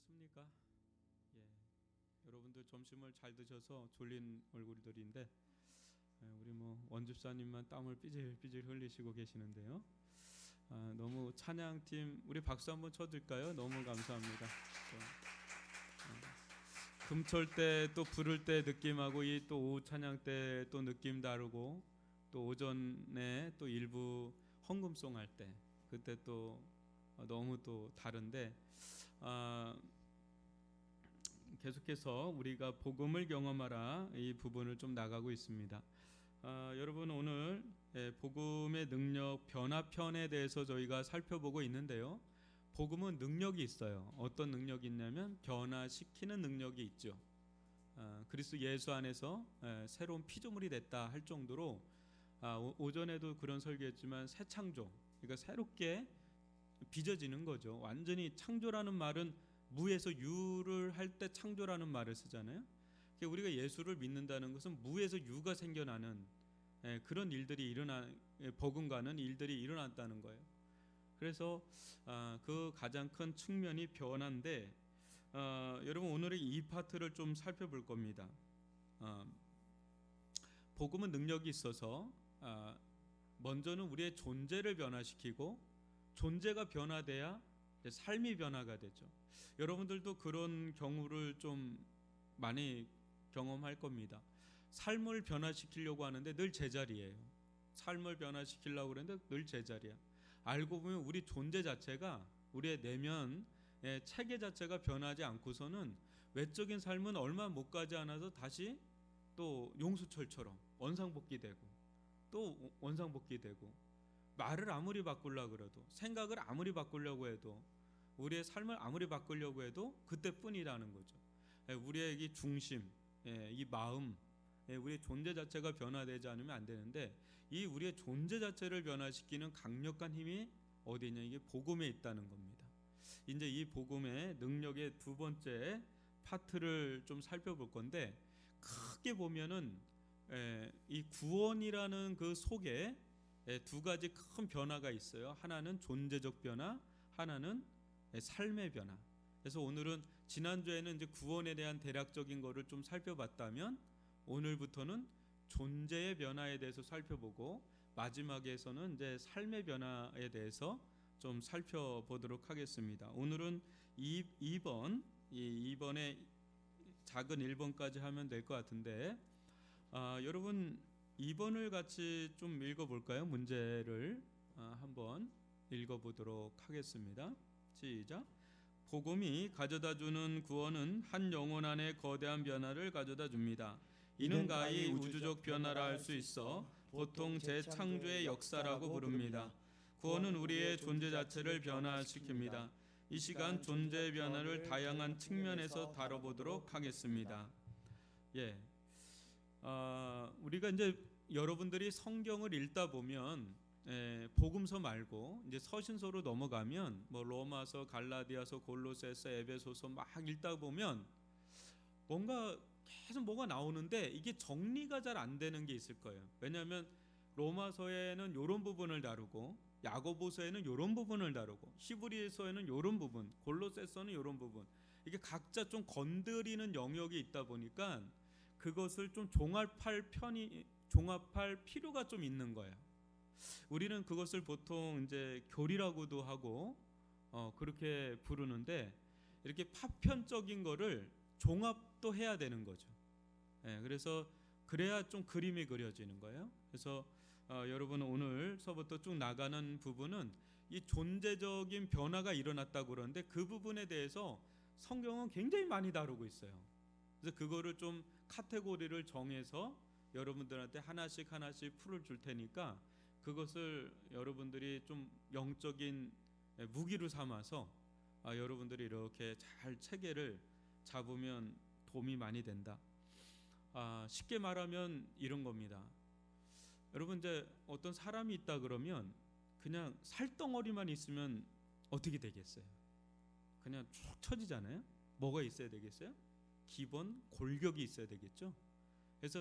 좋습니까? 예, 여러분들 점심을 잘 드셔서 졸린 얼굴들인데 우리 원집사님만 땀을 삐질삐질 흘리시고 계시는데요. 너무 찬양팀 우리 박수 한번 쳐드릴까요? 너무 감사합니다. 금철 때 또 부를 때 느낌하고 이 또 오후 찬양 때 또 느낌 다르고 또 오전에 또 일부 헌금송 할 때 그때 또 너무 또 다른데 계속해서 우리가 복음을 경험하라 이 부분을 좀 나가고 있습니다. 여러분 오늘 복음의 능력 변화편에 대해서 저희가 살펴보고 있는데요. 복음은 능력이 있어요. 어떤 능력이 있냐면 변화시키는 능력이 있죠. 그리스도 예수 안에서 새로운 피조물이 됐다 할 정도로 오전에도 그런 설교했지만 새 창조, 그러니까 새롭게 빚어지는 거죠. 완전히 창조라는 말은 무에서 유를 할 때 창조라는 말을 쓰잖아요. 그러니까 우리가 예수를 믿는다는 것은 무에서 유가 생겨나는 그런 일들이 버금가는 일들이 일어났다는 거예요. 그래서 그 가장 큰 측면이 변화인데 여러분 오늘의 이 파트를 좀 살펴볼 겁니다. 복음은 능력이 있어서 먼저는 우리의 존재를 변화시키고 존재가 변화돼야 삶이 변화가 되죠. 여러분들도 그런 경우를 좀 많이 경험할 겁니다. 삶을 변화시키려고 하는데 늘 제자리예요. 삶을 변화시키려고 그러는데 늘 제자리야. 알고 보면 우리 존재 자체가 우리의 내면의 체계 자체가 변하지 않고서는 외적인 삶은 얼마 못 가지 않아서 다시 또 용수철처럼 원상복귀되고 또 원상복귀되고 말을 아무리 바꾸려고 그래도 생각을 아무리 바꾸려고 해도 우리의 삶을 아무리 바꾸려고 해도 그때뿐이라는 거죠. 우리의 이 중심, 이 마음, 우리의 존재 자체가 변화되지 않으면 안 되는데 이 우리의 존재 자체를 변화시키는 강력한 힘이 어디 있냐, 이게 복음에 있다는 겁니다. 이제 이 복음의 능력의 두 번째 파트를 좀 살펴볼 건데 크게 보면은 이 구원이라는 그 속에 두 가지 큰 변화가 있어요. 하나는 존재적 변화, 하나는 삶의 변화. 그래서 오늘은 지난주에는 이제 구원에 대한 대략적인 거를 좀 살펴봤다면 오늘부터는 존재의 변화에 대해서 살펴보고 마지막에서는 이제 삶의 변화에 대해서 좀 살펴보도록 하겠습니다. 오늘은 2번에 작은 1번까지 하면 될 것 같은데 여러분 2번을 같이 좀 읽어볼까요? 문제를 한번 읽어보도록 하겠습니다. 시작. 복음이 가져다주는 구원은 한 영혼 안에 거대한 변화를 가져다 줍니다. 이는 가히 우주적 변화라 할 수 있어 보통 재창조의 역사라고 부릅니다. 구원은 우리의 존재 자체를 변화시킵니다. 이 시간 존재의 변화를 다양한 측면에서 다뤄보도록 하겠습니다. 우리가 이제 여러분들이 성경을 읽다 보면 복음서 말고 이제 서신서로 넘어가면 로마서, 갈라디아서, 골로새서, 에베소서 막 읽다 보면 뭔가 계속 뭐가 나오는데 이게 정리가 잘 안 되는 게 있을 거예요. 왜냐하면 로마서에는 이런 부분을 다루고 야고보서에는 이런 부분을 다루고 히브리서에는 이런 부분, 골로새서는 이런 부분, 이게 각자 좀 건드리는 영역이 있다 보니까 그것을 좀 종합할 필요가 좀 있는 거예요. 우리는 그것을 보통 이제 교리라고도 하고 그렇게 부르는데 이렇게 파편적인 거를 종합도 해야 되는 거죠. 그래서 그래야 좀 그림이 그려지는 거예요. 그래서 여러분은 오늘서부터 쭉 나가는 부분은 이 존재적인 변화가 일어났다고 그러는데 그 부분에 대해서 성경은 굉장히 많이 다루고 있어요. 그래서 그거를 좀 카테고리를 정해서 여러분들한테 하나씩 풀어줄 테니까 그것을 여러분들이 좀 영적인 무기로 삼아서 여러분들이 이렇게 잘 체계를 잡으면 도움이 많이 된다. 쉽게 말하면 이런 겁니다. 여러분 이제 어떤 사람이 있다 그러면 그냥 살덩어리만 있으면 어떻게 되겠어요? 그냥 쭉 처지잖아요. 뭐가 있어야 되겠어요? 기본 골격이 있어야 되겠죠. 그래서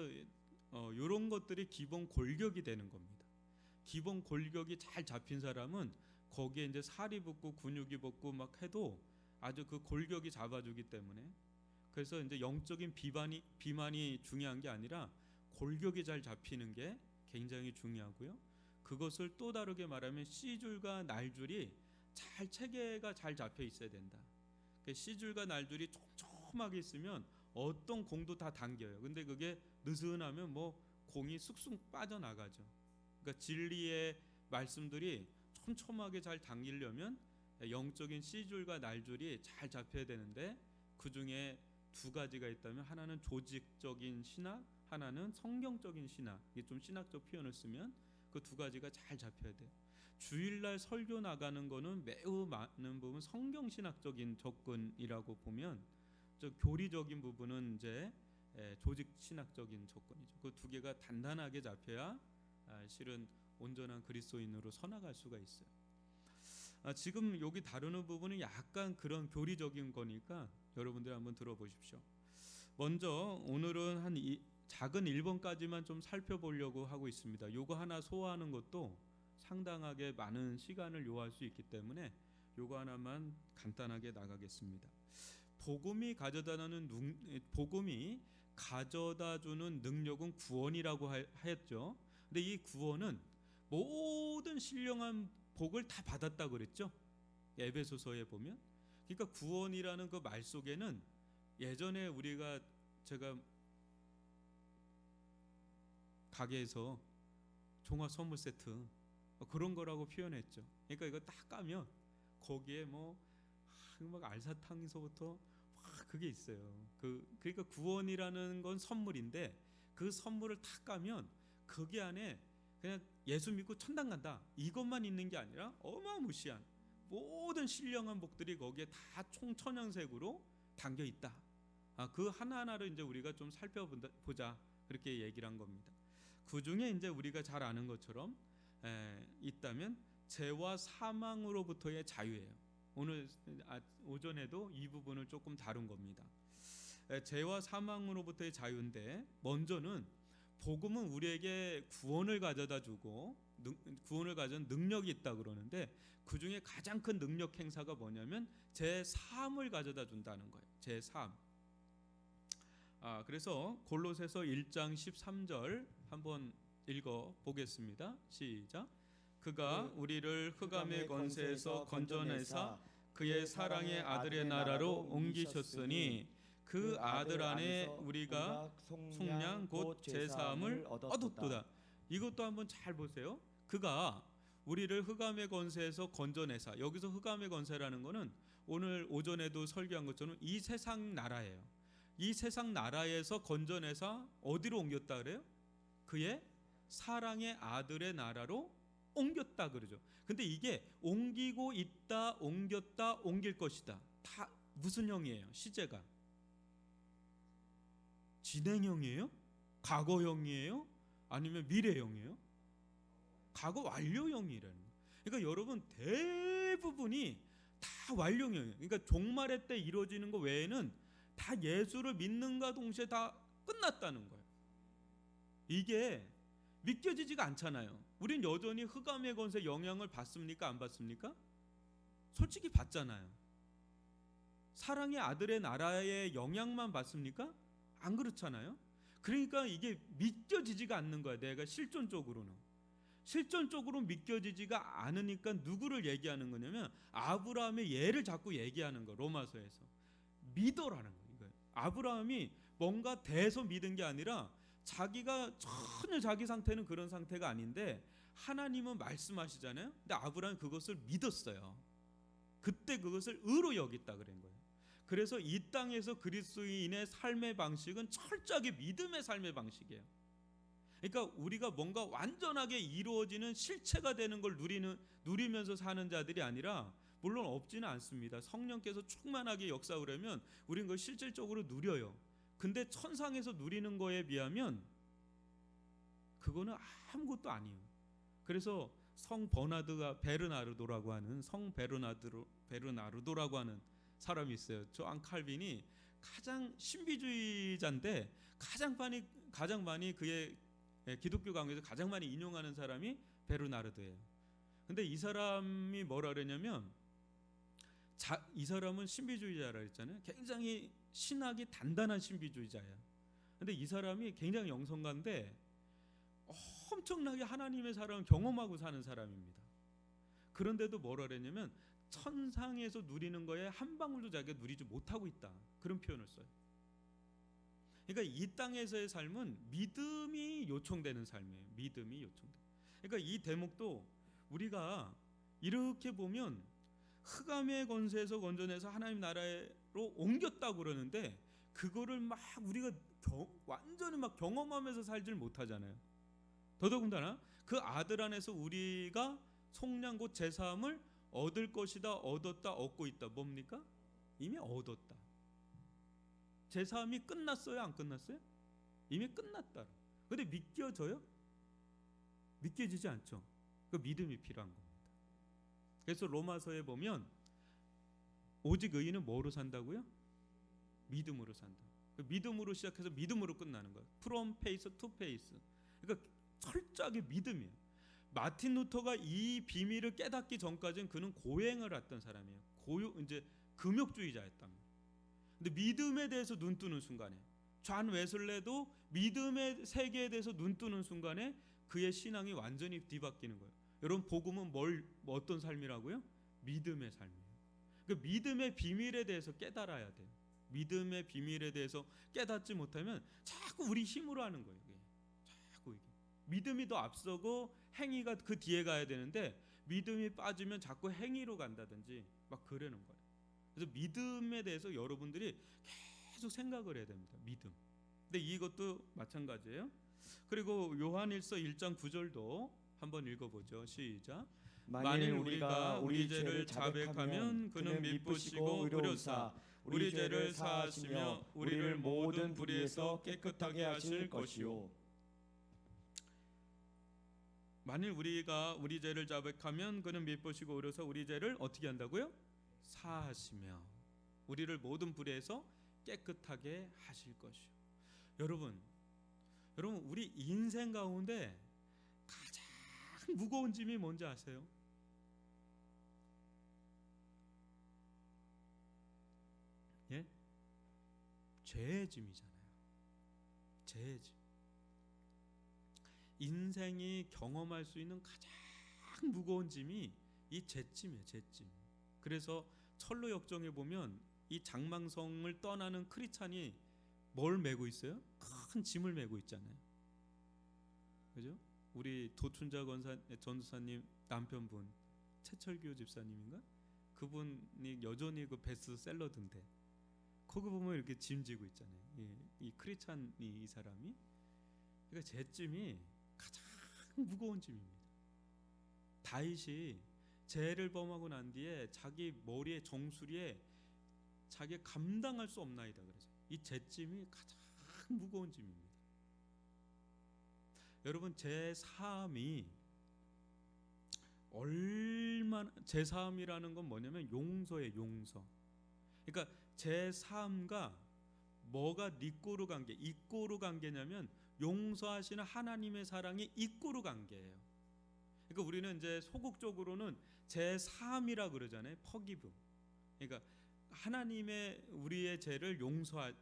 이런 것들이 기본 골격이 되는 겁니다. 기본 골격이 잘 잡힌 사람은 거기에 이제 살이 붙고 근육이 붙고 막 해도 아주 그 골격이 잡아주기 때문에, 그래서 이제 영적인 비만이 중요한 게 아니라 골격이 잘 잡히는 게 굉장히 중요하고요. 그것을 또 다르게 말하면 C줄과 날줄이 체계가 잘 잡혀 있어야 된다. C줄과 날줄이 촘촘하게 있으면 어떤 공도 다 당겨요. 근데 그게 느슨하면 뭐 공이 쑥쑥 빠져나가죠. 그러니까 진리의 말씀들이 촘촘하게 잘 당기려면 영적인 C줄과 날줄이 잘 잡혀야 되는데, 그 중에 두 가지가 있다면 하나는 조직적인 신학, 하나는 성경적인 신학. 이게 좀 신학적 표현을 쓰면 그 두 가지가 잘 잡혀야 돼요. 주일날 설교 나가는 거는 매우 많은 부분 성경 신학적인 접근이라고 보면, 저 교리적인 부분은 이제 조직 신학적인 접근이죠. 그 두 개가 단단하게 잡혀야 실은 온전한 그리스도인으로 서나갈 수가 있어요. 지금 여기 다루는 부분은 약간 그런 교리적인 거니까 여러분들 한번 들어보십시오. 먼저 오늘은 한 작은 1번까지만 좀 살펴보려고 하고 있습니다. 요거 하나 소화하는 것도 상당하게 많은 시간을 요할 수 있기 때문에 요거 하나만 간단하게 나가겠습니다. 복음이 가져다 주는 능력은 구원이라고 하였죠. 근데 이 구원은 모든 신령한 복을 다 받았다 그랬죠. 에베소서에 보면. 그러니까 구원이라는 그 말 속에는 예전에 제가 가게에서 종합 선물 세트 그런 거라고 표현했죠. 그러니까 이거 딱 까면 거기에 막 알사탕에서부터 그게 있어요. 그러니까 구원이라는 건 선물인데, 그 선물을 딱 까면 거기 안에 그냥 예수 믿고 천당 간다 이것만 있는 게 아니라 어마무시한 모든 신령한 복들이 거기에 다 총천연색으로 담겨 있다. 그 하나하나를 이제 우리가 좀 살펴보자 그렇게 얘기를 한 겁니다. 그 중에 이제 우리가 잘 아는 것처럼 있다면 죄와 사망으로부터의 자유예요. 오늘 오전에도 이 부분을 조금 다룬 겁니다. 죄와 사망으로부터의 자유인데, 먼저는 복음은 우리에게 구원을 가져다 주고 구원을 가져온 능력이 있다 그러는데, 그 중에 가장 큰 능력 행사가 뭐냐면 제 삶을 가져다 준다는 거예요. 제 삶. 그래서 골로새서 1장 13절 한번 읽어 보겠습니다. 시작. 그가 우리를 흑암의 권세에서 건져내사 그의 사랑의 아들의 나라로 옮기셨으니 그 아들 안에 우리가 속량 곧 제사함을 얻었도다. 이것도 한번 잘 보세요. 그가 우리를 흑암의 권세에서 건져내사. 여기서 흑암의 권세라는 것은 오늘 오전에도 설교한 것처럼 이 세상 나라예요. 이 세상 나라에서 건져내사 어디로 옮겼다 그래요? 그의 사랑의 아들의 나라로 옮겼다 그러죠. 근데 이게 옮기고 있다, 옮겼다, 옮길 것이다. 다 무슨 형이에요? 시제가 진행형이에요? 과거형이에요? 아니면 미래형이에요? 과거 완료형이라는 거예요. 그러니까 여러분 대부분이 다 완료형이에요. 그러니까 종말의 때 이루어지는 거 외에는 다 예수를 믿는가 동시에 다 끝났다는 거예요. 이게 믿겨지지가 않잖아요. 우린 여전히 흑암의 권세 영향을 받습니까? 안 받습니까? 솔직히 받잖아요. 사랑의 아들의 나라의 영향만 받습니까? 안 그렇잖아요. 그러니까 이게 믿겨지지가 않는 거야. 내가 실존적으로 믿겨지지가 않으니까 누구를 얘기하는 거냐면 아브라함의 예를 자꾸 얘기하는 거. 로마서에서 믿어라는 거예요. 아브라함이 뭔가 돼서 믿은 게 아니라 자기가 전혀 자기 상태는 그런 상태가 아닌데 하나님은 말씀하시잖아요. 근데 아브라함이 그것을 믿었어요. 그때 그것을 의로 여겼다 그런 거예요. 그래서 이 땅에서 그리스도인의 삶의 방식은 철저하게 믿음의 삶의 방식이에요. 그러니까 우리가 뭔가 완전하게 이루어지는 실체가 되는 걸 누리면서 사는 자들이 아니라, 물론 없지는 않습니다. 성령께서 충만하게 역사를 하면 우리는 그걸 실질적으로 누려요. 근데 천상에서 누리는 거에 비하면 그거는 아무것도 아니에요. 그래서 성 베르나르도라고 하는 사람이 있어요. 조안 칼빈이 가장 신비주의자인데 가장 많이 그의 기독교 강의에서 가장 많이 인용하는 사람이 베르나르도예요. 근데 이 사람이 뭐라 그러냐면 이 사람은 신비주의자라 했잖아요. 굉장히 신학이 단단한 신비주의자야. 근데 이 사람이 굉장히 영성가인데 엄청나게 하나님의 사랑을 경험하고 사는 사람입니다. 그런데도 뭐라 그랬냐면 천상에서 누리는 거에 한 방울도 자기가 누리지 못하고 있다. 그런 표현을 써요. 그러니까 이 땅에서의 삶은 믿음이 요청되는 삶이에요. 믿음이 요청돼. 그러니까 이 대목도 우리가 이렇게 보면 흑암의 권세에서 건져내서 하나님 나라로 옮겼다고 그러는데 그거를 막 우리가 완전히 막 경험하면서 살질 못하잖아요. 더더군다나 그 아들 안에서 우리가 속량 곧 제사함을 얻을 것이다. 얻었다. 얻고 있다. 뭡니까? 이미 얻었다. 제사함이 끝났어요? 안 끝났어요? 이미 끝났다. 근데 믿겨져요? 믿겨지지 않죠. 그 믿음이 필요한 겁니다. 그래서 로마서에 보면 오직 의인은 뭐로 산다고요? 믿음으로 산다. 믿음으로 시작해서 믿음으로 끝나는 거예요. From faith to faith. 그러니까 철저하게 믿음이에요. 마틴 루터가 이 비밀을 깨닫기 전까지는 그는 고행을 했던 사람이에요. 이제 금욕주의자였단 말이에요. 근데 믿음에 대해서 눈 뜨는 순간에 존 웨슬레도 믿음의 세계에 대해서 눈 뜨는 순간에 그의 신앙이 완전히 뒤바뀌는 거예요. 여러분 복음은 어떤 삶이라고요? 믿음의 삶이에요. 그 믿음의 비밀에 대해서 깨달아야 돼요. 믿음의 비밀에 대해서 깨닫지 못하면 자꾸 우리 힘으로 하는 거예요. 자꾸 이게 믿음이 더 앞서고 행위가 그 뒤에 가야 되는데 믿음이 빠지면 자꾸 행위로 간다든지 막 그러는 거예요. 그래서 믿음에 대해서 여러분들이 계속 생각을 해야 됩니다. 믿음. 근데 이것도 마찬가지예요. 그리고 요한일서 1장 9절도 한번 읽어보죠. 시작. 만일 우리가 우리 죄를 자백하면 그는 미쁘시고 의로우사 우리 죄를 사하시며 우리를 모든 불의에서 깨끗하게 하실 것이요. 만일 우리가 우리 죄를 자백하면 그는 미쁘시고 의로우사 우리 죄를 어떻게 한다고요? 사하시며 우리를 모든 불의에서 깨끗하게 하실 것이요. 여러분 우리 인생 가운데 가장 무거운 짐이 뭔지 아세요? 예? 죄의 짐이잖아요. 죄의 짐. 인생이 경험할 수 있는 가장 무거운 짐이 이 죄짐이에요. 죄짐. 그래서 철로 역정에 보면 이 장망성을 떠나는 크리스찬이 뭘 메고 있어요? 큰 짐을 메고 있잖아요. 그죠? 우리 도춘자 전도사님 남편분 최철규 집사님인가? 그분이 여전히 그 베스트셀러던데 거기 보면 이렇게 짐지고 있잖아요. 이 크리스찬이 이 사람이 그러니까 죄짐이 가장 무거운 짐입니다. 다윗이 죄를 범하고 난 뒤에 자기 머리에 정수리에 자기 감당할 수 없나이다 그러죠. 이 죄짐이 가장 무거운 짐입니다. 여러분 제사함이 얼마나 제사함이라는 건 뭐냐면 용서예요. 용서. 그러니까 제사함과 뭐가 니꼬르 관계, 이꼬르 관계냐면 용서하시는 하나님의 사랑이 이꼬르 관계예요. 그러니까 우리는 이제 소극적으로는 제사함이라 그러잖아요. 퍼기브. 그러니까 하나님의 우리의 죄를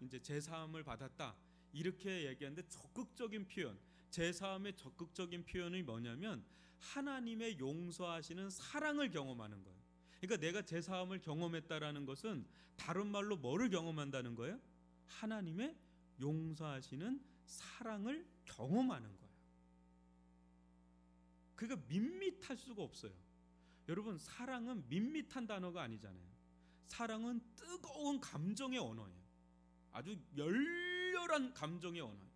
이제 제사함을 받았다 이렇게 얘기하는데 적극적인 표현, 제사함의 적극적인 표현이 뭐냐면 하나님의 용서하시는 사랑을 경험하는 거예요. 그러니까 내가 제사함을 경험했다라는 것은 다른 말로 뭐를 경험한다는 거예요? 하나님의 용서하시는 사랑을 경험하는 거예요. 그러니까 밋밋할 수가 없어요. 여러분 사랑은 밋밋한 단어가 아니잖아요. 사랑은 뜨거운 감정의 언어예요. 아주 열렬한 감정의 언어예요.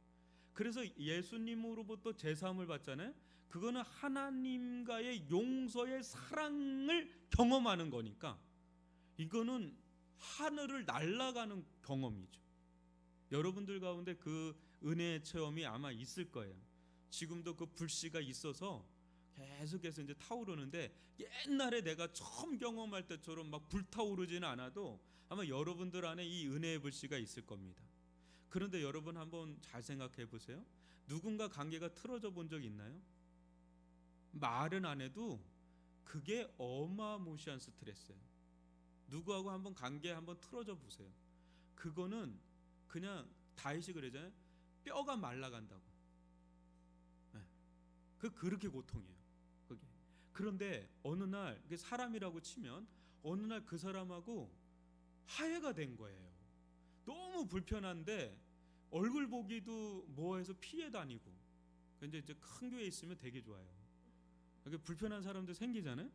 그래서 예수님으로부터 제사함을 받잖아요. 그거는 하나님과의 용서의 사랑을 경험하는 거니까 이거는 하늘을 날아가는 경험이죠. 여러분들 가운데 그 은혜의 체험이 아마 있을 거예요. 지금도 그 불씨가 있어서 계속해서 이제 타오르는데 옛날에 내가 처음 경험할 때처럼 막 불타오르지는 않아도 아마 여러분들 안에 이 은혜의 불씨가 있을 겁니다. 그런데 여러분 한번 잘 생각해 보세요. 누군가 관계가 틀어져 본 적 있나요? 말은 안 해도 그게 어마무시한 스트레스예요. 누구하고 한번 관계 한번 틀어져 보세요. 그거는 그냥 다윗이 그러잖아요. 뼈가 말라간다고. 네. 그렇게 고통이에요. 그게. 그런데 어느 날 사람이라고 치면 어느 날 그 사람하고 화해가 된 거예요. 너무 불편한데 얼굴 보기도 뭐해서 피해 다니고. 근데 이제 큰 교회에 있으면 되게 좋아요. 이렇게 불편한 사람들 생기잖아요.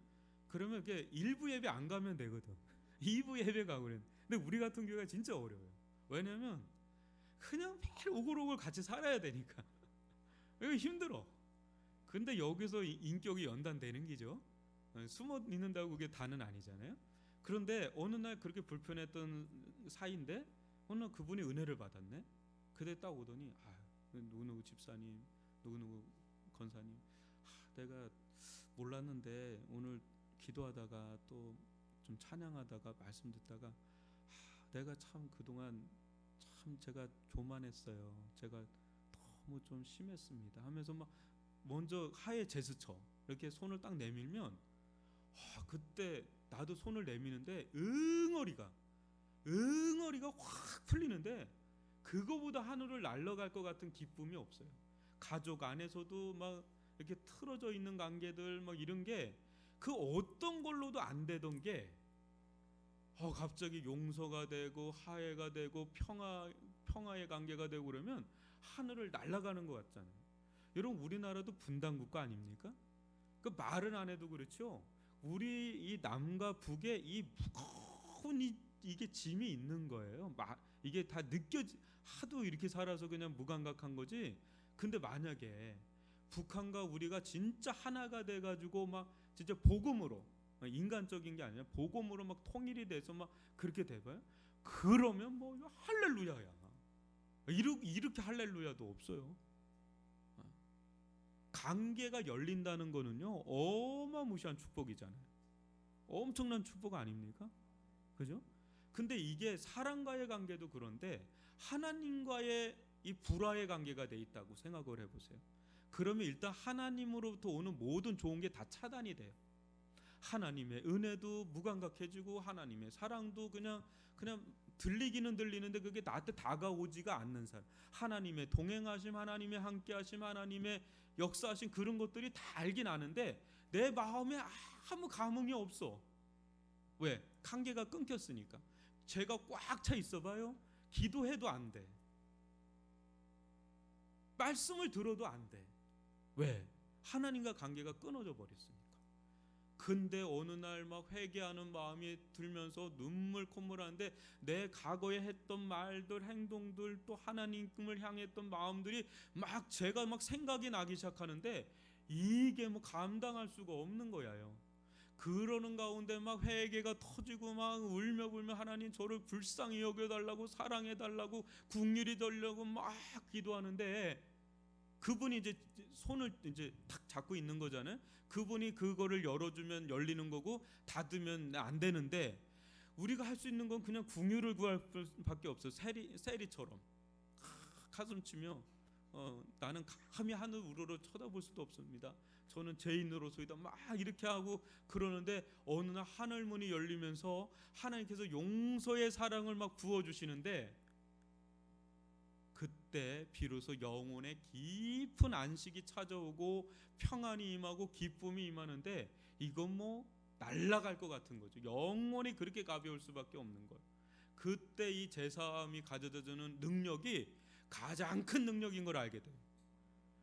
그러면 이렇게 일부 예배 안 가면 되거든. 2부 예배 가고 그래. 근데 우리 같은 교회가 진짜 어려워요. 왜냐면 그냥 매일 오글오글 같이 살아야 되니까. 이거 힘들어. 근데 여기서 인격이 연단되는 기죠. 숨어 있는다고 그게 다는 아니잖아요. 그런데 어느 날 그렇게 불편했던 사이인데 어느 날 그분이 은혜를 받았네. 그때 딱 오더니 누구누구 집사님, 누구누구 권사님, 내가 몰랐는데 오늘 기도하다가 또 좀 찬양하다가 말씀 듣다가 내가 참 그동안 참 제가 교만했어요. 제가 너무 좀 심했습니다 하면서 막 먼저 하에 제스처 이렇게 손을 딱 내밀면 그때 나도 손을 내미는데 응어리가 확 풀리는데 그거보다 하늘을 날아갈 것 같은 기쁨이 없어요. 가족 안에서도 막 이렇게 틀어져 있는 관계들 막 이런 게 그 어떤 걸로도 안 되던 게 갑자기 용서가 되고 화해가 되고 평화의 관계가 되고 그러면 하늘을 날아가는 것 같잖아요. 여러분 우리나라도 분단국가 아닙니까? 그 말은 안 해도 그렇죠. 우리 이 남과 북에 이 무거운 이게 짐이 있는 거예요. 이게 다 하도 이렇게 살아서 그냥 무감각한 거지. 근데 만약에 북한과 우리가 진짜 하나가 돼가지고 막 진짜 복음으로 인간적인 게 아니라 복음으로 막 통일이 돼서 막 그렇게 돼봐요. 그러면 뭐 할렐루야야. 이렇게 할렐루야도 없어요. 관계가 열린다는 거는요 어마무시한 축복이잖아요. 엄청난 축복 아닙니까? 그죠? 근데 이게 사람과의 관계도 그런데 하나님과의 이 불화의 관계가 돼 있다고 생각을 해보세요. 그러면 일단 하나님으로부터 오는 모든 좋은 게 다 차단이 돼요. 하나님의 은혜도 무감각해지고 하나님의 사랑도 그냥 들리기는 들리는데 그게 나한테 다가오지가 않는 사람. 하나님의 동행하심, 하나님의 함께하심, 하나님의 역사하심 그런 것들이 다 알긴 아는데 내 마음에 아무 감흥이 없어. 왜? 관계가 끊겼으니까. 죄가 꽉 차 있어봐요. 기도해도 안 돼. 말씀을 들어도 안 돼. 왜? 하나님과 관계가 끊어져 버렸으니까. 근데 어느 날 막 회개하는 마음이 들면서 눈물 콧물하는데 내 과거에 했던 말들, 행동들 또 하나님을 향했던 마음들이 막 제가 막 생각이 나기 시작하는데 이게 뭐 감당할 수가 없는 거야요. 그러는 가운데 막 회개가 터지고 막 울며 불며 하나님 저를 불쌍히 여겨달라고 사랑해달라고 긍휼히 달라고 막 기도하는데 그분이 이제 손을 이제 탁 잡고 있는 거잖아요. 그분이 그거를 열어주면 열리는 거고 닫으면 안 되는데 우리가 할 수 있는 건 그냥 긍휼을 구할 밖에 없어요. 세리처럼 가슴 치며 나는 감히 하늘 우러러 쳐다볼 수도 없습니다. 저는 죄인으로서이다 막 이렇게 하고 그러는데 어느 날 하늘 문이 열리면서 하나님께서 용서의 사랑을 막 부어주시는데 그때 비로소 영혼의 깊은 안식이 찾아오고 평안이 임하고 기쁨이 임하는데 이건 뭐 날아갈 것 같은 거죠. 영원히 그렇게 가벼울 수밖에 없는 거예요. 그때 이 제사함이 가져다주는 능력이 가장 큰 능력인 걸 알게 돼요.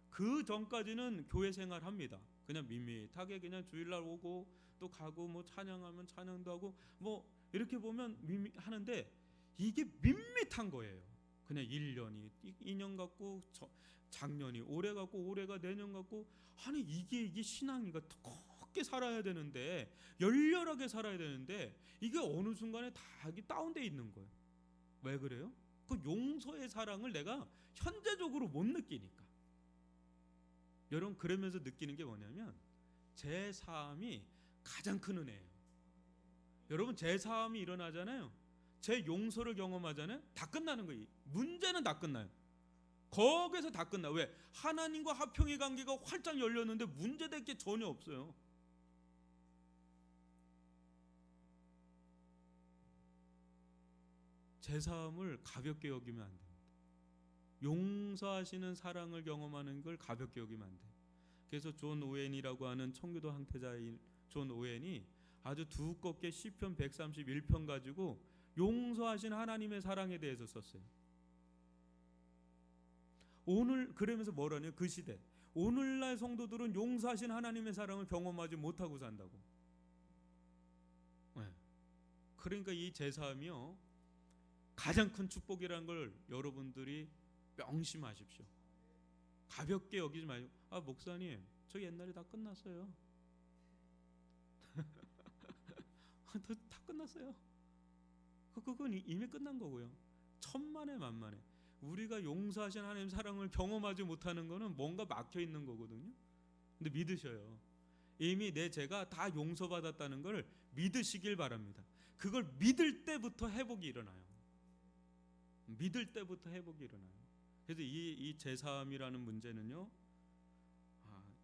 그 전까지는 교회 생활합니다. 그냥 밋밋하게 그냥 주일날 오고 또 가고 뭐 찬양하면 찬양도 하고 뭐 이렇게 보면 하는데 이게 밋밋한 거예요. 그냥 1년이 2년 같고 작년이 올해 같고 올해가 내년 같고 아니 이게 신앙인가 두껍게 살아야 되는데 열렬하게 살아야 되는데 이게 어느 순간에 다 다운돼 있는 거예요. 왜 그래요? 그 용서의 사랑을 내가 현재적으로 못 느끼니까. 여러분 그러면서 느끼는 게 뭐냐면 제 사함이 가장 큰 은혜예요. 여러분 제 사함이 일어나잖아요. 제 용서를 경험하잖아요. 다 끝나는 거예요. 문제는 다 끝나요. 거기서 다 끝나. 왜? 하나님과 화평의 관계가 활짝 열렸는데 문제될 게 전혀 없어요. 제사함을 가볍게 여기면 안 됩니다. 용서하시는 사랑을 경험하는 걸 가볍게 여기면 안 돼요. 그래서 존 오웬이라고 하는 청교도 항태자인 존 오웬이 아주 두껍게 시편 131편 가지고 용서하신 하나님의 사랑에 대해서 썼어요. 오늘 그러면서 뭐라냐, 그 시대 오늘날 성도들은 용서하신 하나님의 사랑을 경험하지 못하고 산다고. 네. 그러니까 이 제사함이요 가장 큰 축복이라는 걸 여러분들이 명심하십시오. 가볍게 여기지 마시고, 아 목사님 저 옛날에 다 끝났어요. 다 끝났어요. 그건 이미 끝난 거고요. 천만에 만만에 우리가 용서하신 하나님 사랑을 경험하지 못하는 거는 뭔가 막혀 있는 거거든요. 근데 믿으셔요. 이미 내 죄가 다 용서받았다는 걸 믿으시길 바랍니다. 그걸 믿을 때부터 회복이 일어나요. 믿을 때부터 회복이 일어나요. 그래서 이 제사함이라는 문제는요,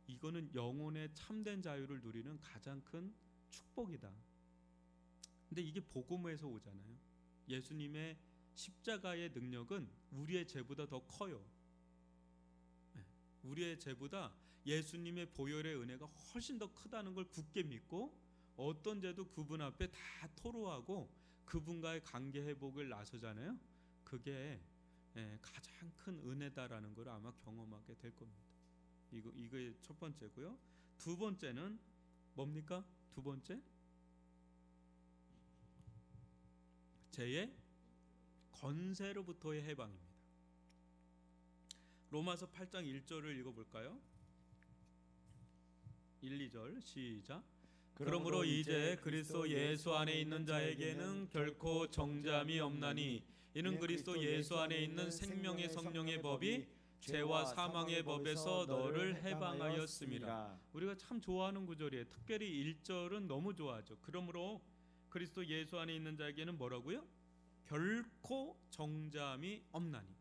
이거는 영혼의 참된 자유를 누리는 가장 큰 축복이다. 근데 이게 복음에서 오잖아요. 예수님의 십자가의 능력은 우리의 죄보다 더 커요. 우리의 죄보다 예수님의 보혈의 은혜가 훨씬 더 크다는 걸 굳게 믿고 어떤 죄도 그분 앞에 다 토로하고 그분과의 관계 회복을 나서잖아요. 그게 가장 큰 은혜다라는 걸 아마 경험하게 될 겁니다. 이게 첫 번째고요. 두 번째는 뭡니까? 두 번째, 죄의 권세로부터의 해방입니다. 로마서 8장 1절을 읽어볼까요? 1, 2절 시작. 그러므로 이제 그리스도 예수 안에 있는 자에게는 결코 정죄함이 없나니 이는 그리스도 예수 안에 있는 생명의 성령의 법이 죄와 사망의 법에서 너를 해방하였음이라. 우리가 참 좋아하는 구절이에요. 특별히 1절은 너무 좋아하죠. 그러므로 그리스도 예수 안에 있는 자에게는 뭐라고요? 결코 정죄함이 없나니.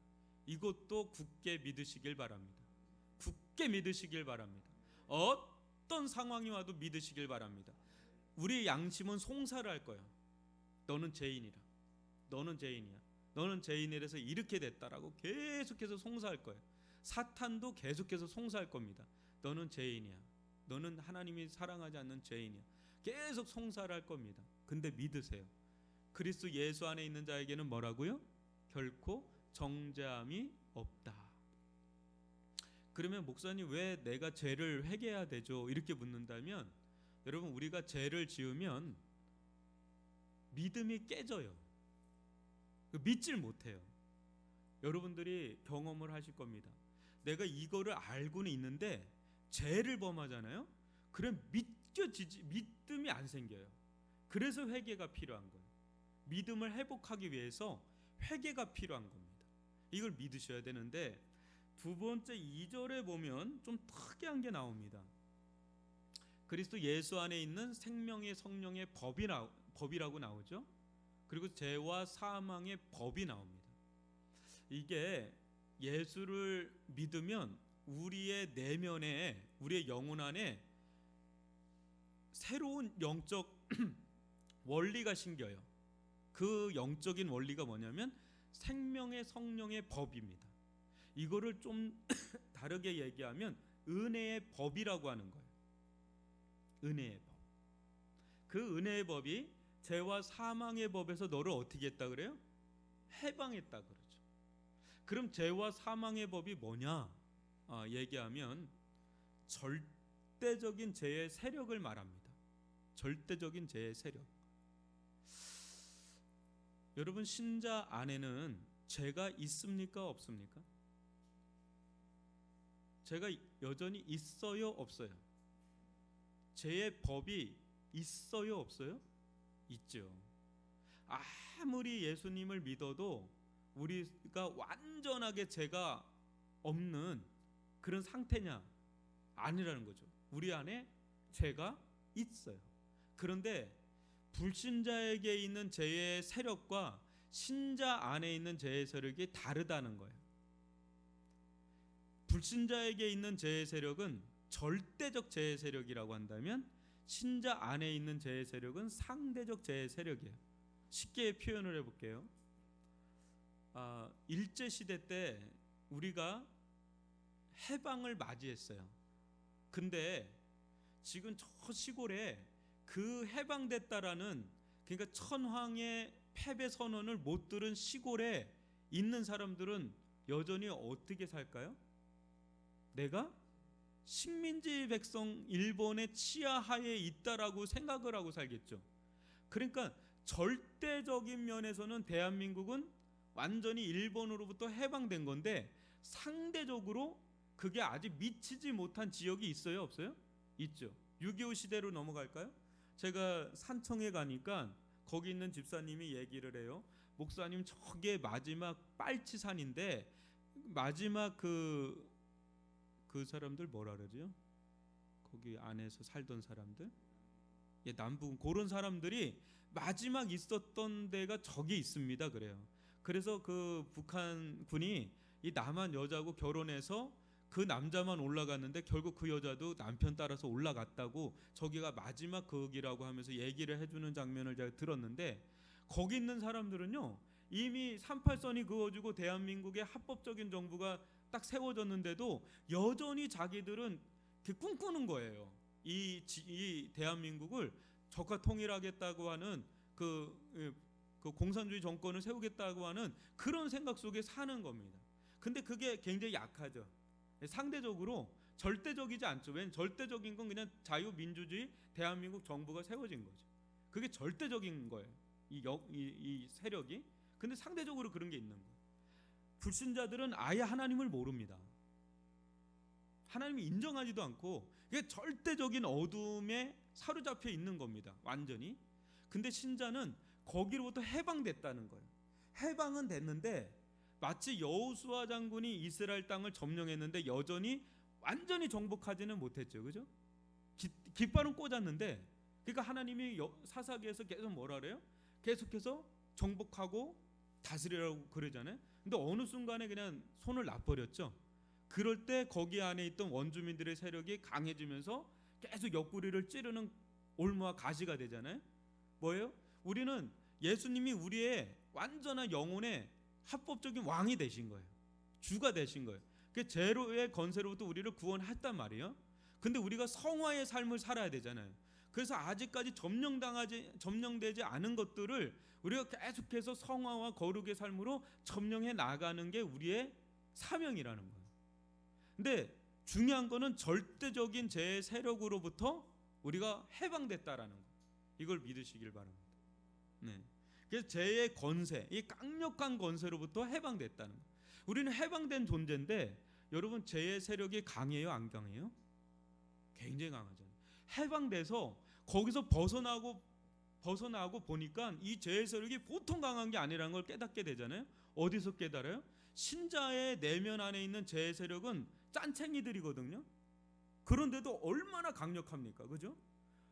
이것도 굳게 믿으시길 바랍니다. 굳게 믿으시길 바랍니다. 어떤 상황이 와도 믿으시길 바랍니다. 우리 양심은 송사를 할 거예요. 너는 죄인이라. 너는 죄인이야. 너는 죄인이라서 이렇게 됐다라고 계속해서 송사할 거예요. 사탄도 계속해서 송사할 겁니다. 너는 죄인이야. 너는 하나님이 사랑하지 않는 죄인이야. 계속 송사를 할 겁니다. 근데 믿으세요. 그리스도 예수 안에 있는 자에게는 뭐라고요? 결코 정죄함이 없다. 그러면 목사님 왜 내가 죄를 회개해야 되죠? 이렇게 묻는다면, 여러분 우리가 죄를 지으면 믿음이 깨져요. 믿질 못해요. 여러분들이 경험을 하실 겁니다. 내가 이거를 알고는 있는데 죄를 범하잖아요. 그럼 믿음이 안 생겨요. 그래서 회개가 필요한 거예요. 믿음을 회복하기 위해서 회개가 필요한 겁니다. 이걸 믿으셔야 되는데, 두 번째 2절에 보면 좀 특이한 게 나옵니다. 그리스도 예수 안에 있는 생명의 성령의 법이라고 나오죠. 그리고 죄와 사망의 법이 나옵니다. 이게 예수를 믿으면 우리의 내면에, 우리의 영혼 안에 새로운 영적 원리가 생겨요. 그 영적인 원리가 뭐냐면 생명의 성령의 법입니다. 이거를 좀 다르게 얘기하면 은혜의 법이라고 하는 거예요. 은혜의 법. 그 은혜의 법이 죄와 사망의 법에서 너를 어떻게 했다 그래요? 해방했다 그러죠. 그럼 죄와 사망의 법이 뭐냐? 얘기하면 절대적인 죄의 세력을 말합니다. 절대적인 죄의 세력. 여러분 신자 안에는 죄가 있습니까? 없습니까? 죄가 여전히 있어요? 없어요? 죄의 법이 있어요? 없어요? 있죠. 아무리 예수님을 믿어도 우리가 완전하게 죄가 없는 그런 상태냐? 아니라는 거죠. 우리 안에 죄가 있어요. 그런데 불신자에게 있는 죄의 세력과 신자 안에 있는 죄의 세력이 다르다는 거예요. 불신자에게 있는 죄의 세력은 절대적 죄의 세력이라고 한다면, 신자 안에 있는 죄의 세력은 상대적 죄의 세력이에요. 쉽게 표현을 해볼게요. 일제 시대 때 우리가 해방을 맞이했어요. 근데 지금 저 시골에 그 해방됐다라는, 그러니까 천황의 패배 선언을 못 들은 시골에 있는 사람들은 여전히 어떻게 살까요? 내가 식민지 백성 일본의 치하하에 있다라고 생각을 하고 살겠죠. 그러니까 절대적인 면에서는 대한민국은 완전히 일본으로부터 해방된 건데, 상대적으로 그게 아직 미치지 못한 지역이 있어요, 없어요? 있죠. 6.25 시대로 넘어갈까요? 제가 산청에 가니까 거기 있는 집사님이 얘기를 해요. 목사님, 저게 마지막 빨치산인데, 마지막 그 사람들 뭐라 그러죠? 거기 안에서 살던 사람들, 남북 그런 사람들이 마지막 있었던 데가 저기 있습니다. 그래요. 그래서 그 북한 군이 이 남한 여자하고 결혼해서 그 남자만 올라갔는데 결국 그 여자도 남편 따라서 올라갔다고, 저기가 마지막 거기라고 하면서 얘기를 해주는 장면을 제가 들었는데, 거기 있는 사람들은요, 이미 38선이 그어지고 대한민국의 합법적인 정부가 딱 세워졌는데도 여전히 자기들은 꿈꾸는 거예요. 이 대한민국을 적화 통일하겠다고 하는 그 공산주의 정권을 세우겠다고 하는 그런 생각 속에 사는 겁니다. 근데 그게 굉장히 약하죠. 상대적으로 절대적이지 않죠. 왜냐면 절대적인 건 그냥 자유민주주의 대한민국 정부가 세워진 거죠. 그게 절대적인 거예요. 이 세력이. 근데 상대적으로 그런 게 있는 거예요. 불신자들은 아예 하나님을 모릅니다. 하나님을 인정하지도 않고, 그게 절대적인 어둠에 사로잡혀 있는 겁니다. 완전히. 근데 신자는 거기로부터 해방됐다는 거예요. 해방은 됐는데 마치 여호수아 장군이 이스라엘 땅을 점령했는데 여전히 완전히 정복하지는 못했죠. 그죠? 깃발은 꽂았는데, 그러니까 하나님이 사사기에서 계속 뭐라 그래요? 계속해서 정복하고 다스리라고 그러잖아요. 근데 어느 순간에 그냥 손을 놔버렸죠. 그럴 때 거기 안에 있던 원주민들의 세력이 강해지면서 계속 옆구리를 찌르는 올무와 가시가 되잖아요. 뭐예요? 우리는 예수님이 우리의 완전한 영혼의 합법적인 왕이 되신 거예요. 주가 되신 거예요. 그 제로의 건세로부터 우리를 구원했단 말이에요. 근데 우리가 성화의 삶을 살아야 되잖아요. 그래서 아직까지 점령되지 않은 것들을 우리가 계속해서 성화와 거룩의 삶으로 점령해 나가는 게 우리의 사명이라는 거예요. 근데 중요한 거는 절대적인 제 세력으로부터 우리가 해방됐다라는 거. 이걸 믿으시길 바랍니다. 네. 그래서 죄의 건세, 이 강력한 건세로부터 해방됐다는 거. 우리는 해방된 존재인데, 여러분 죄의 세력이 강해요, 안 강해요? 굉장히 강하잖아요. 해방돼서 거기서 벗어나고 보니까 이 죄의 세력이 보통 강한 게 아니라는 걸 깨닫게 되잖아요. 어디서 깨달아요? 신자의 내면 안에 있는 죄의 세력은 짠챙이들이거든요. 그런데도 얼마나 강력합니까? 그죠?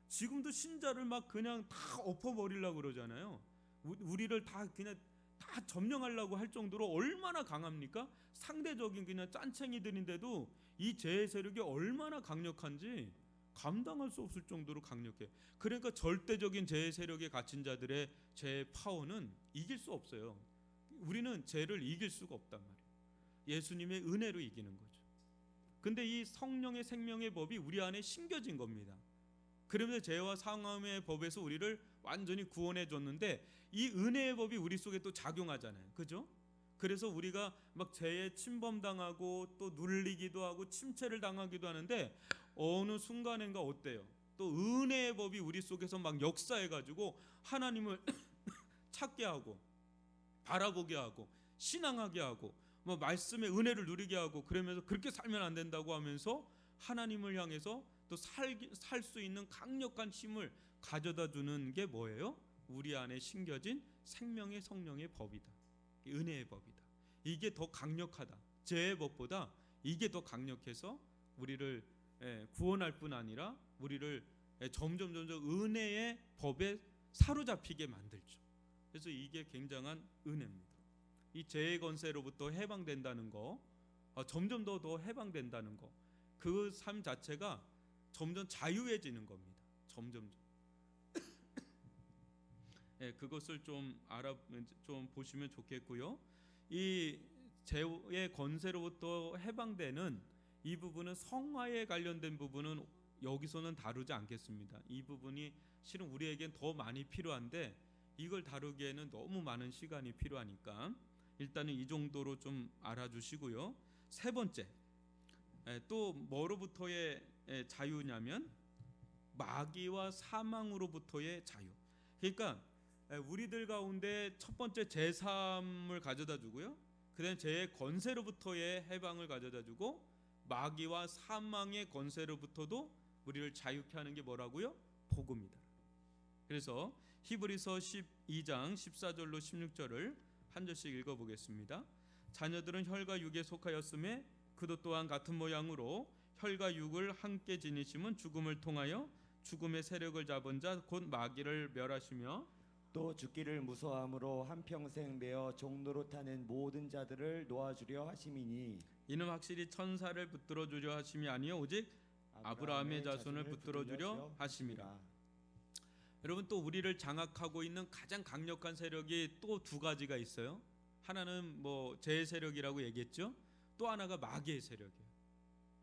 지금도 신자를 막 그냥 다 엎어버리려고 그러잖아요. 우리를 다 그냥 다 점령하려고 할 정도로 얼마나 강합니까? 상대적인 그냥 짠챙이들인데도 이 죄의 세력이 얼마나 강력한지 감당할 수 없을 정도로 강력해. 그러니까 절대적인 죄의 세력에 갇힌 자들의 죄의 파워는 이길 수 없어요. 우리는 죄를 이길 수가 없단 말이에요. 예수님의 은혜로 이기는 거죠. 근데 이 성령의 생명의 법이 우리 안에 심겨진 겁니다. 그러면서 죄와 상함의 법에서 우리를 완전히 구원해 줬는데, 이 은혜의 법이 우리 속에 또 작용하잖아요. 그죠? 그래서 우리가 막 죄에 침범당하고 또 눌리기도 하고 침체를 당하기도 하는데, 어느 순간인가 어때요? 또 은혜의 법이 우리 속에서 막 역사해가지고 하나님을 찾게 하고 바라보게 하고 신앙하게 하고 뭐 말씀의 은혜를 누리게 하고, 그러면서 그렇게 살면 안 된다고 하면서 하나님을 향해서 또 살 수 있는 강력한 힘을 가져다 주는 게 뭐예요? 우리 안에 심겨진 생명의 성령의 법이다. 은혜의 법이다. 이게 더 강력하다. 죄의 법보다 이게 더 강력해서 우리를 구원할 뿐 아니라 우리를 점점 은혜의 법에 사로잡히게 만들죠. 그래서 이게 굉장한 은혜입니다. 이 죄의 권세로부터 해방된다는 거, 점점 더 해방된다는 거, 그 삶 자체가 점점 자유해지는 겁니다. 점점. 그것을 좀 보시면 좋겠고요. 이 죄의 권세로부터 해방되는 이 부분은 성화에 관련된 부분은 여기서는 다루지 않겠습니다. 이 부분이 실은 우리에겐 더 많이 필요한데 이걸 다루기에는 너무 많은 시간이 필요하니까 일단은 이 정도로 좀 알아주시고요. 세 번째, 또 뭐로부터의 자유냐면 마귀와 사망으로부터의 자유. 그러니까 우리들 가운데 첫 번째 제3을 가져다 주고요. 그다음에 죄의 권세로부터의 해방을 가져다 주고 마귀와 사망의 권세로부터도 우리를 자유케 하는 게 뭐라고요? 복음이다. 그래서 히브리서 12장 14절로 16절을 한 절씩 읽어보겠습니다. 자녀들은 혈과 육에 속하였음에 그도 또한 같은 모양으로 혈과 육을 함께 지니심은 죽음을 통하여 죽음의 세력을 잡은 자 곧 마귀를 멸하시며 또 죽기를 무서워함으로 한평생 매어 종노릇하는 모든 자들을 놓아주려 하심이니 이는 확실히 천사를 붙들어 주려 하심이 아니요 오직 아브라함의 자손을 붙들어 주려 하심이라. 여러분, 또 우리를 장악하고 있는 가장 강력한 세력이 또 두 가지가 있어요. 하나는 뭐 제 세력이라고 얘기했죠. 또 하나가 마귀의 세력이에요.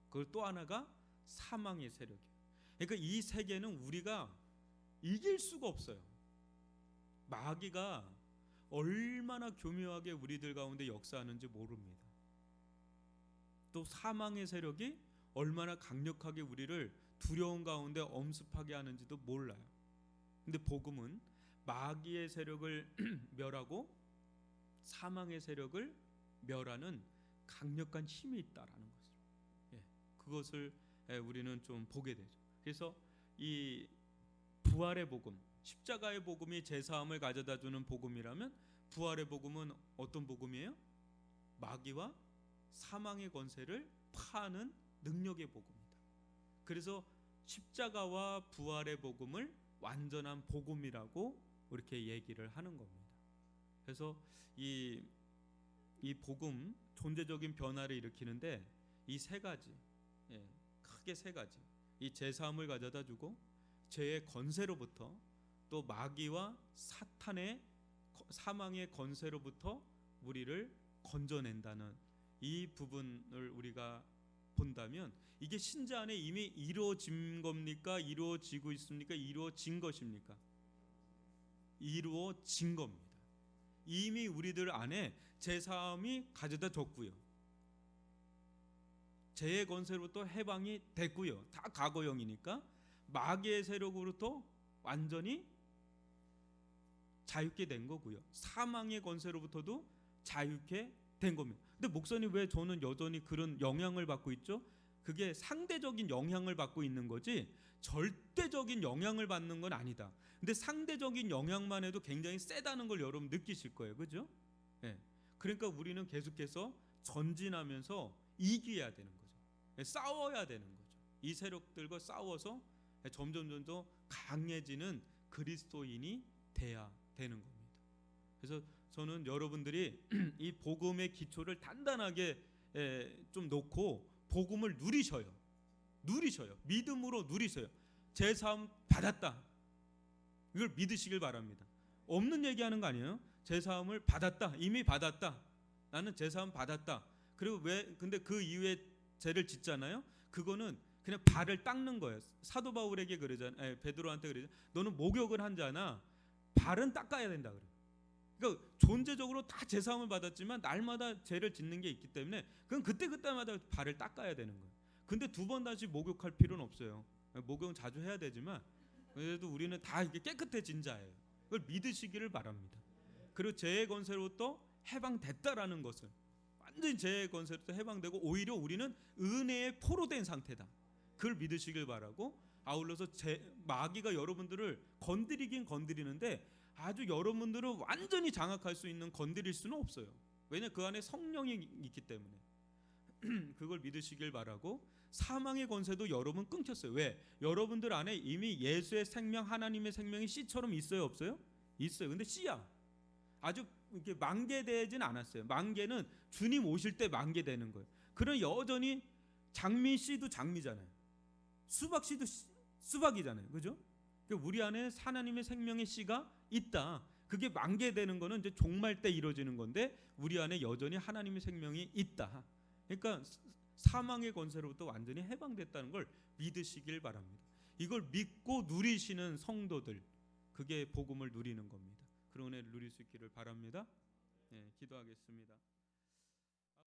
그리고 또 하나가 사망의 세력이에요. 그러니까 이 세 개는 우리가 이길 수가 없어요. 마귀가 얼마나 교묘하게 우리들 가운데 역사하는지 모릅니다. 또 사망의 세력이 얼마나 강력하게 우리를 두려움 가운데 엄습하게 하는지도 몰라요. 근데 복음은 마귀의 세력을 멸하고 사망의 세력을 멸하는 강력한 힘이 있다라는 거죠. 그것을 우리는 좀 보게 되죠. 그래서 이 부활의 복음, 십자가의 복음이 제사함을 가져다 주는 복음이라면 부활의 복음은 어떤 복음이에요? 마귀와 사망의 권세를 파하는 능력의 복음이다. 그래서 십자가와 부활의 복음을 완전한 복음이라고 이렇게 얘기를 하는 겁니다. 그래서 이 복음 존재적인 변화를 일으키는데 이 세 가지, 크게 세 가지, 이 제사함을 가져다 주고 죄의 권세로부터 또 마귀와 사탄의 사망의 권세로부터 우리를 건져낸다는 이 부분을 우리가 본다면 이게 신자 안에 이미 이루어진 겁니까? 이루어지고 있습니까? 이루어진 것입니까? 이루어진 겁니다. 이미 우리들 안에 제사함이 가져다 줬고요. 죄의 권세로부터 해방이 됐고요. 다 과거형이니까 마귀의 세력으로부터 완전히 자유케 된 거고요. 사망의 권세로부터도 자유케 된 겁니다. 근데 목사님 왜 저는 여전히 그런 영향을 받고 있죠? 그게 상대적인 영향을 받고 있는 거지 절대적인 영향을 받는 건 아니다. 근데 상대적인 영향만 해도 굉장히 세다는 걸 여러분 느끼실 거예요. 그죠? 그러니까 우리는 계속해서 전진하면서 이겨야 되는 거죠. 싸워야 되는 거죠. 이 세력들과 싸워서 점점 강해지는 그리스도인이 돼야 되는 겁니다. 그래서 저는 여러분들이 이 복음의 기초를 단단하게 좀 놓고 복음을 누리셔요. 믿음으로 누리셔요. 제사함 받았다. 이걸 믿으시길 바랍니다. 없는 얘기하는 거 아니에요. 제사함을 받았다. 이미 받았다. 나는 제사함 받았다. 그리고 근데 그 이후에 죄를 짓잖아요. 그거는 그냥 발을 닦는 거예요. 사도 바울에게 그러잖아요. 베드로한테 그러죠. 너는 목욕을 한 자나 발은 닦아야 된다 그래요. 그러니까 존재적으로 다 제사함을 받았지만 날마다 죄를 짓는 게 있기 때문에 그건 그때마다 발을 닦아야 되는 거예요. 근데 두 번 다시 목욕할 필요는 없어요. 목욕은 자주 해야 되지만 그래도 우리는 다 이게 깨끗해진 자예요. 그걸 믿으시기를 바랍니다. 그리고 죄의 권세로부터 해방됐다라는 것을 완전히 죄의 권세로부터 해방되고 오히려 우리는 은혜에 포로된 상태다. 그걸 믿으시길 바라고 아울러서 마귀가 여러분들을 건드리긴 건드리는데 아주 여러분들을 완전히 장악할 수 있는 건드릴 수는 없어요. 왜냐 그 안에 성령이 있기 때문에 그걸 믿으시길 바라고 사망의 권세도 여러분 끊겼어요. 왜? 여러분들 안에 이미 예수의 생명 하나님의 생명이 씨처럼 있어요 없어요? 있어요. 근데 씨야 아주 이렇게 만개되진 않았어요. 만개는 주님 오실 때 만개되는 거예요. 그런 여전히 장미 씨도 장미잖아요. 수박 씨도 수박이잖아요. 그죠? 우리 안에 하나님의 생명의 씨가 있다. 그게 만개되는 거는 이제 종말 때 이루어지는 건데 우리 안에 여전히 하나님의 생명이 있다. 그러니까 사망의 권세로부터 완전히 해방됐다는 걸 믿으시길 바랍니다. 이걸 믿고 누리시는 성도들, 그게 복음을 누리는 겁니다. 그런 은혜를 누릴 수 있기를 바랍니다. 네, 기도하겠습니다.